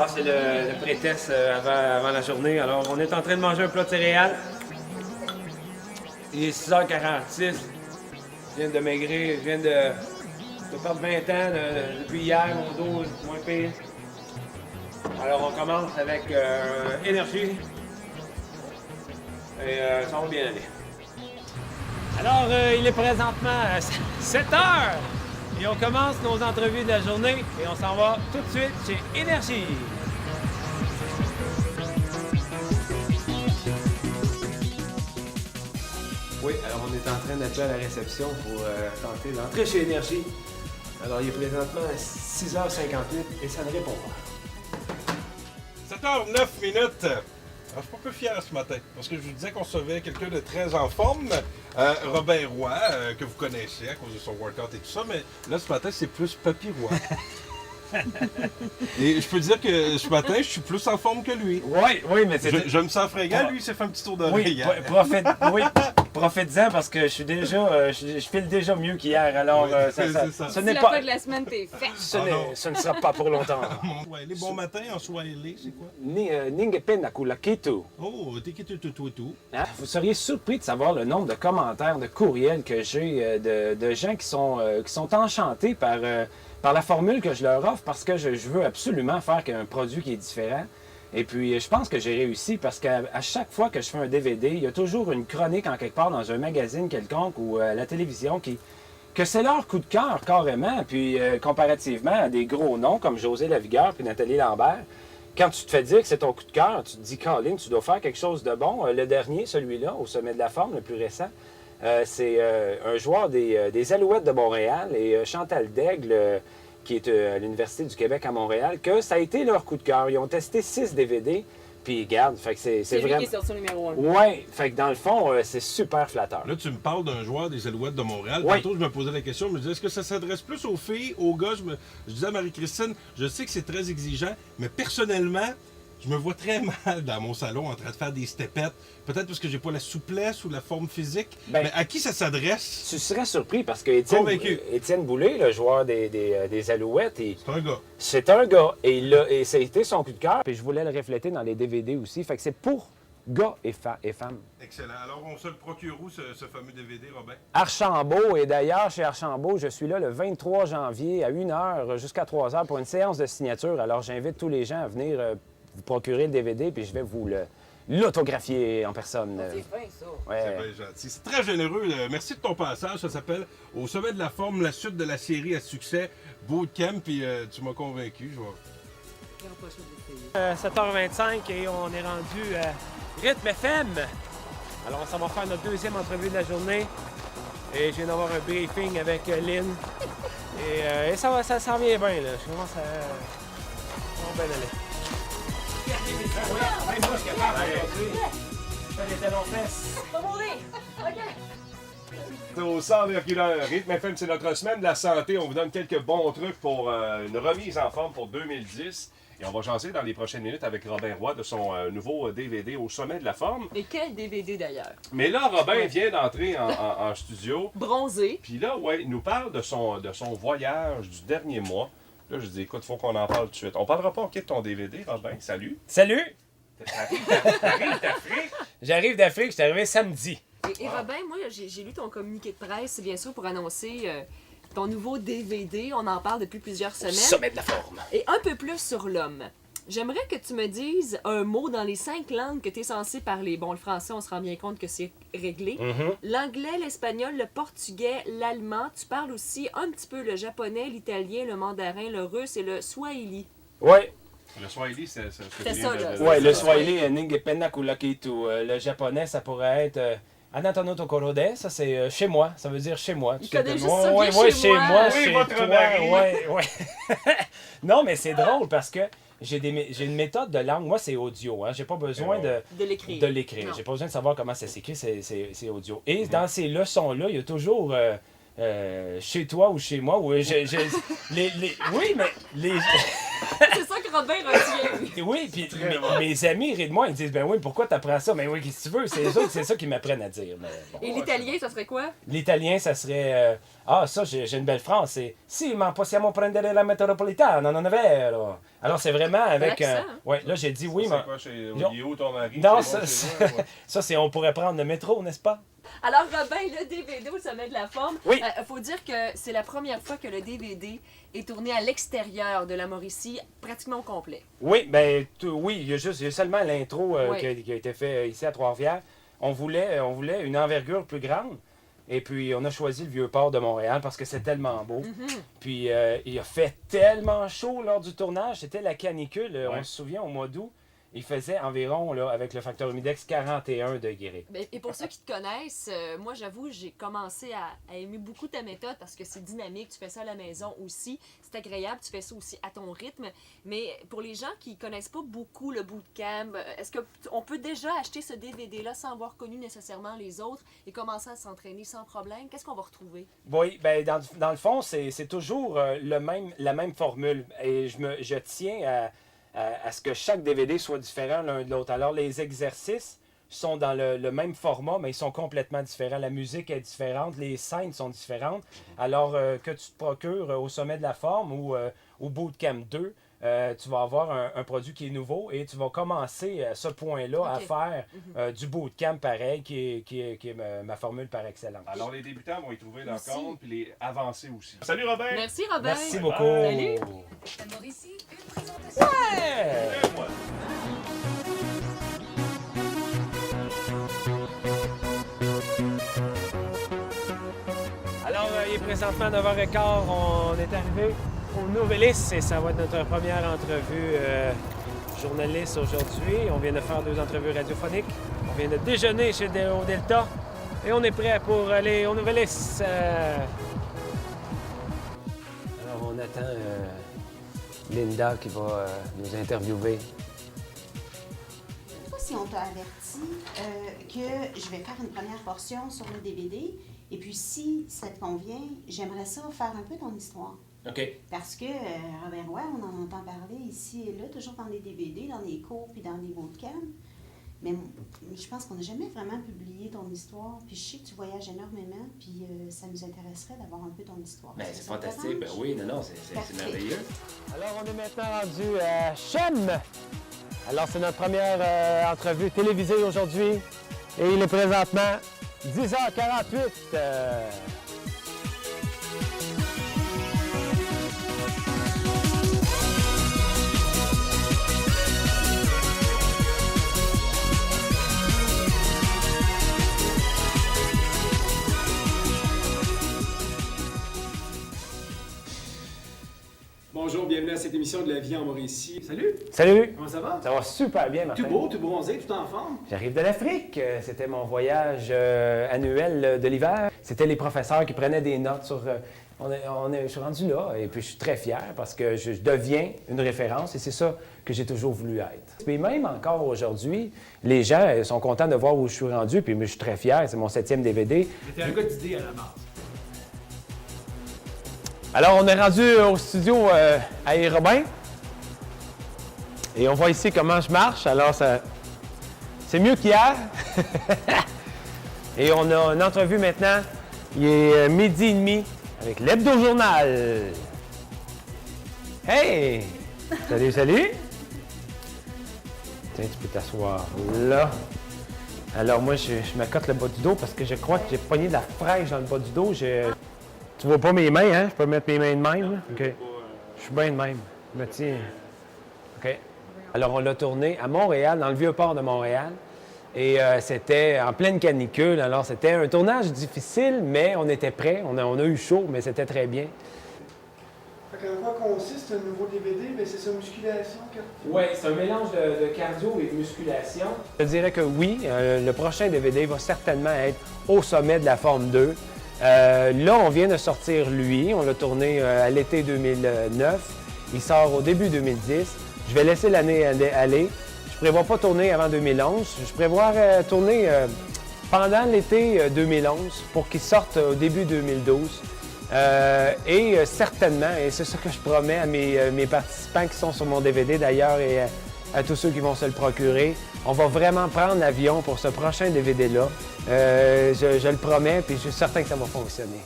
Ah, c'est le pré-test avant la journée. Alors, on est en train de manger un plat de céréales. Il est 6h46. Je viens de maigrir, je viens de perdre 20 ans depuis hier, mon dos est moins pire. Alors, on commence avec énergie. Et ça va bien aller. Alors, il est présentement 7 heures. Et on commence nos entrevues de la journée et on s'en va tout de suite chez Énergie. Oui, alors on est en train d'appeler à la réception pour tenter d'entrer chez Énergie. Alors il est présentement à 6h58 et ça ne répond pas. 7h09. Alors, je suis pas peu fier ce matin, parce que je vous disais qu'on recevait quelqu'un de très en forme, Robin Roy, que vous connaissez à cause de son workout et tout ça, mais là, ce matin, c'est plus Papy Roy. Et je peux dire que ce matin, je suis plus en forme que lui. Oui, mais c'est... Je me sens fringant, lui, il s'est fait un petit tour d'oreille. Oui, profite-en parce que je suis déjà, je file déjà mieux qu'hier. Alors, ce n'est pas... de la semaine, t'es fait. Ce ne sera pas pour longtemps. Les bons matins en Swahili, c'est quoi? Ningependa kulakitu. Oh, t'es qui tout. Hein? Vous seriez surpris de savoir le nombre de commentaires, de courriels que j'ai de gens qui sont enchantés par la formule que je leur offre parce que je veux absolument faire un produit qui est différent. Et puis, je pense que j'ai réussi parce qu'à chaque fois que je fais un DVD, il y a toujours une chronique en quelque part dans un magazine quelconque ou à la télévision que c'est leur coup de cœur carrément. Puis, comparativement à des gros noms comme José Lavigueur puis Nathalie Lambert, quand tu te fais dire que c'est ton coup de cœur, tu te dis, Colin, tu dois faire quelque chose de bon. Le dernier, celui-là, au sommet de la forme, le plus récent, c'est un joueur des Alouettes de Montréal et Chantal Daigle, qui est à l'Université du Québec à Montréal, que ça a été leur coup de cœur. Ils ont testé 6 DVD, puis regarde, fait que c'est lui vraiment... qui est sorti au numéro 1. Oui, fait que dans le fond, c'est super flatteur. Là, tu me parles d'un joueur des Alouettes de Montréal. Oui. Tantôt, je me posais la question, je me disais, est-ce que ça s'adresse plus aux filles, aux gars? Je disais à Marie-Christine, je sais que c'est très exigeant, mais personnellement, je me vois très mal dans mon salon en train de faire des stepettes. Peut-être parce que j'ai pas la souplesse ou la forme physique. Ben, mais à qui ça s'adresse? Tu serais surpris parce que Convaincu. Étienne Boulay, le joueur des Alouettes, C'est un gars. c'est un gars et ça a été son coup de cœur. Puis je voulais le refléter dans les DVD aussi. Fait que c'est pour gars et femmes. Excellent. Alors, on se le procure où, ce fameux DVD, Robin? Archambault, et d'ailleurs, chez Archambault, je suis là le 23 janvier à 1h jusqu'à 3h pour une séance de signature. Alors, j'invite tous les gens à venir vous procurer le DVD, puis je vais vous l'autographier en personne. C'est fin, ça. Ouais. C'est bien gentil. C'est très généreux. Merci de ton passage. Ça s'appelle Au sommet de la forme, la suite de la série à succès Bootcamp. Puis tu m'as convaincu. 7h25 et on est rendu à Rythme FM. Alors, on s'en va faire notre deuxième entrevue de la journée. Et je viens d'avoir un briefing avec Lynn. Et ça s'en vient bien, là. Je commence à... Ça va bien aller. Même moi, je suis capable aujourd'hui. Je fais des talons fesses. Pas mourir! OK. Au 100,1 Rythme FM, c'est notre semaine de la santé. On vous donne quelques bons trucs pour une remise en forme pour 2010. Et on va jaser dans les prochaines minutes avec Robin Roy de son nouveau DVD Au sommet de la forme. Et quel DVD d'ailleurs? Mais là, Robin vient d'entrer en studio. Bronzé. Puis là, ouais, il nous parle de son voyage du dernier mois. Là, je dis, écoute, il faut qu'on en parle tout de suite. On parlera pas, OK, de ton DVD, Robin. Salut. Salut! T'arrives d'Afrique? J'arrive d'Afrique, je suis arrivé samedi. Et Robin, moi, j'ai lu ton communiqué de presse, bien sûr, pour annoncer ton nouveau DVD. On en parle depuis plusieurs semaines. Sommet de la forme. Et un peu plus sur l'homme. J'aimerais que tu me dises un mot dans les 5 langues que tu es censé parler. Bon, le français, on se rend bien compte que c'est réglé. L'anglais, l'espagnol, le portugais, l'allemand. Tu parles aussi un petit peu le japonais, l'italien, le mandarin, le russe et le swahili. Ouais. Le Swahili, c'est ce que C'est tu ça, viens là. de... Ouais, le swahili, Ningependa kulakitu. Le japonais, ça pourrait être Anatono Tokorode. Ça, c'est chez moi. Ça veut dire chez moi. Il tout connaît simplement. juste ça, Ouais, bien ouais, chez chez moi. moi, Oui, chez votre toi. mari. Ouais. Non, mais c'est drôle parce que j'ai une méthode de langue. Moi, c'est audio. Hein. J'ai pas besoin De l'écrire. de l'écrire. Non. J'ai pas besoin de savoir comment ça s'écrit. C'est audio. Et dans ces leçons-là, il y a toujours... chez toi ou chez moi, oui, oui, mais les... C'est ça que Robin retient, lui. Oui, puis mes amis rient de moi, ils disent, ben oui, pourquoi t'apprends ça? Ben oui, qu'est-ce que tu veux? C'est eux autres, c'est ça qu'ils m'apprennent à dire. Mais bon. Et l'italien, ça serait quoi? L'italien, ça serait, ah, ça, j'ai une belle phrase, c'est, si, ma possiamo prendere la metropolitana, non è vero? Alors, c'est vraiment avec... Relaxant, hein? ouais, là, j'ai dit oui, mais... C'est quoi chez Non. il est où ton mari? Non, C'est bon ça, chez moi, ouais. ça c'est... On pourrait prendre le métro, n'est-ce pas? Alors, Robin, le DVD au sommet de la forme. Oui. Faut dire que c'est la première fois que le DVD est tourné à l'extérieur de la Mauricie, pratiquement au complet. Oui, ben oui, il y a seulement l'intro Oui. qui a été fait ici à Trois-Rivières. On voulait une envergure plus grande. Et puis, on a choisi le Vieux-Port de Montréal parce que c'est tellement beau. Puis, il a fait tellement chaud lors du tournage. C'était la canicule, on se souvient, au mois d'août. Il faisait environ, là, avec le facteur humidex, 41 degrés. Et pour ceux qui te connaissent, moi j'avoue, j'ai commencé à aimer beaucoup ta méthode parce que c'est dynamique, tu fais ça à la maison aussi, c'est agréable, tu fais ça aussi à ton rythme. Mais pour les gens qui connaissent pas beaucoup le bootcamp, est-ce qu'on peut déjà acheter ce DVD-là sans avoir connu nécessairement les autres et commencer à s'entraîner sans problème? Qu'est-ce qu'on va retrouver? Oui, ben dans le fond, c'est toujours la même formule. Et je tiens à ce que chaque DVD soit différent l'un de l'autre. Alors, les exercices sont dans le même format, mais ils sont complètement différents. La musique est différente, les scènes sont différentes. Alors, que tu te procures au sommet de la forme ou au Bootcamp 2, tu vas avoir un produit qui est nouveau et tu vas commencer à ce point-là à faire du bootcamp pareil, qui est ma formule par excellence. Alors, les débutants vont y trouver leur compte, puis les avancés aussi. Salut Robin! Merci Robin! Merci beaucoup! Salut. La Mauricie, une présentation. Ouais! Et moi. Alors, il est présentement 9h15, on est arrivé au Novelis et ça va être notre première entrevue journaliste aujourd'hui. On vient de faire 2 entrevues radiophoniques. On vient de déjeuner au Delta et on est prêt pour aller au Novelis. Alors, on attend Linda qui va nous interviewer. Je sais pas si on t'a averti que je vais faire une première portion sur le DVD. Et puis, si ça te convient, j'aimerais ça faire un peu ton histoire. OK. Parce que Robin Roy, on en entend parler ici et là, toujours dans les DVD, dans les cours puis dans les bootcamps. Mais je pense qu'on n'a jamais vraiment publié ton histoire. Puis je sais que tu voyages énormément, puis ça nous intéresserait d'avoir un peu ton histoire. Ben, Est-ce c'est que ça te fantastique. Ben dérange? oui, non, c'est Parfait. merveilleux. Alors, on est maintenant rendu à Chem. Alors, c'est notre première entrevue télévisée aujourd'hui. Et il est présentement 10h48. Bonjour, bienvenue à cette émission de La vie en Mauricie. Salut, Salut! comment ça va? Ça va super bien, Martin. Tout beau, tout bronzé, tout en forme. J'arrive de l'Afrique. C'était mon voyage annuel de l'hiver. C'était les professeurs qui prenaient des notes sur... je suis rendu là et puis je suis très fier parce que je deviens une référence et c'est ça que j'ai toujours voulu être. Et même encore aujourd'hui, les gens sont contents de voir où je suis rendu puis je suis très fier. C'est mon 7e DVD. T'es un gars d'idée à la base. Alors, on est rendu au studio à Robin. Et on voit ici comment je marche. Alors, c'est mieux qu'hier. Et on a une entrevue maintenant. Il est 12h30 avec l'Hebdo-Journal. Hey! Salut, salut! Tiens, tu peux t'asseoir là. Alors, moi, je me cote le bas du dos parce que je crois que j'ai pogné de la fraîche dans le bas du dos. Tu vois pas mes mains, hein? Je peux mettre mes mains de même, là? OK. Je suis bien de même. Je me tiens. OK. Alors, on l'a tourné à Montréal, dans le Vieux-Port de Montréal. Et c'était en pleine canicule. Alors, c'était un tournage difficile, mais on était prêts. On a eu chaud, mais c'était très bien. Fait en quoi consiste un nouveau DVD? Ben, c'est sa musculation. Oui, c'est un mélange de cardio et de musculation. Je dirais que oui, le prochain DVD va certainement être au sommet de la forme 2. Là, on vient de sortir lui. On l'a tourné à l'été 2009. Il sort au début 2010. Je vais laisser l'année aller. Je prévois pas tourner avant 2011. Je prévois tourner pendant l'été 2011 pour qu'il sorte au début 2012. Et certainement, et c'est ça que je promets à mes participants qui sont sur mon DVD d'ailleurs et à tous ceux qui vont se le procurer, on va vraiment prendre l'avion pour ce prochain DVD-là. Je le promets, puis je suis certain que ça va fonctionner.